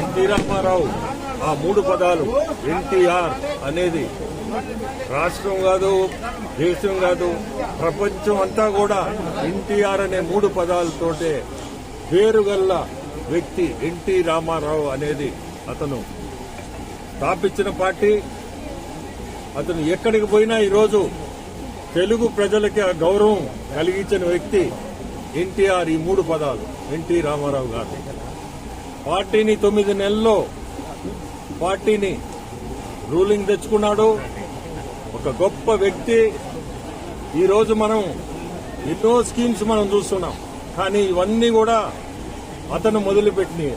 NT Ramarao ఆ మూడు పదాలు ఎన్టీఆర్ అనేది రాష్ట్రం కాదు, దేశం కాదు, ప్రపంచం అంతా కూడా ఎన్టీఆర్ అనే మూడు పదాలతోటే పేరుగల్ల వ్యక్తి ఎన్టీ రామారావు అనేది అతను స్థాపించిన పార్టీ. అతను ఎక్కడికి పోయినా ఈరోజు తెలుగు ప్రజలకి ఆ గౌరవం కలిగించిన వ్యక్తి ఎన్టీఆర్. ఈ మూడు పదాలు ఎన్టీ రామారావు గారు పార్టీని 9 నెలల్లో పార్టీని రూలింగ్ తెచ్చుకున్నాడు. ఒక గొప్ప వ్యక్తి. ఈరోజు మనం ఎన్నో స్కీమ్స్ మనం చూస్తున్నాం, కానీ ఇవన్నీ కూడా అతను మొదలుపెట్టినాయి.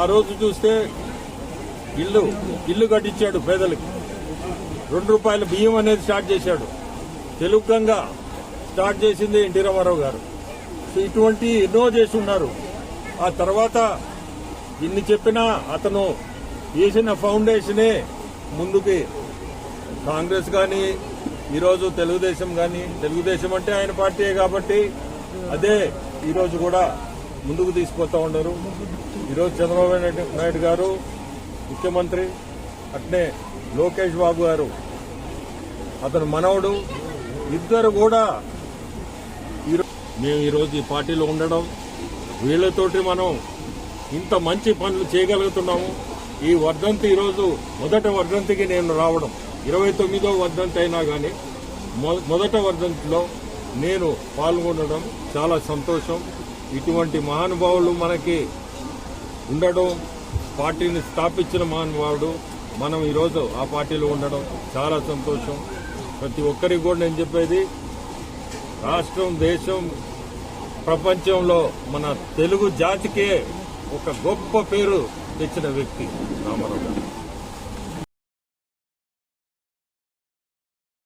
ఆ రోజు చూస్తే ఇల్లు కట్టించాడు పేదలకి, ₹2 బియ్యం అనేది స్టార్ట్ చేశాడు. తెలుగుగా స్టార్ట్ చేసింది ఎన్టీ రామారావు గారు. సో ఇటువంటి ఎన్నో చేసి ఉన్నారు. ఆ తర్వాత ఇన్ని చెప్పినా అతను వేసిన ఫౌండేషనే ముందుకి కాంగ్రెస్ కానీ ఈరోజు తెలుగుదేశం కానీ, తెలుగుదేశం అంటే ఆయన పార్టీయే కాబట్టి అదే ఈరోజు కూడా ముందుకు తీసుకుపోతా ఉన్నారు. ఈరోజు చంద్రబాబు నాయుడు గారు ముఖ్యమంత్రి, అట్నే లోకేష్ బాబు గారు అతను మనవడు, ఇద్దరు కూడా మేము ఈరోజు ఈ పార్టీలో ఉండడం, వీళ్లతోటి మనం ఇంత మంచి పనులు చేయగలుగుతున్నాము. ఈ వర్ధంతి ఈరోజు మొదటి వర్ధంతికి నేను రావడం, 29వ వర్ధంతి అయినా కానీ మొదట వర్ధంతిలో నేను పాల్గొనడం చాలా సంతోషం. ఇటువంటి మహానుభావులు మనకి ఉండడం, పార్టీని స్థాపించిన మహానుభావుడు మనం ఈరోజు ఆ పార్టీలో ఉండడం చాలా సంతోషం. ప్రతి ఒక్కరికి కూడా నేను చెప్పేది, రాష్ట్రం, దేశం, ప్రపంచంలో మన తెలుగు జాతికే ఒక గొప్ప పేరు తెచ్చిన వ్యక్తి రామారావు.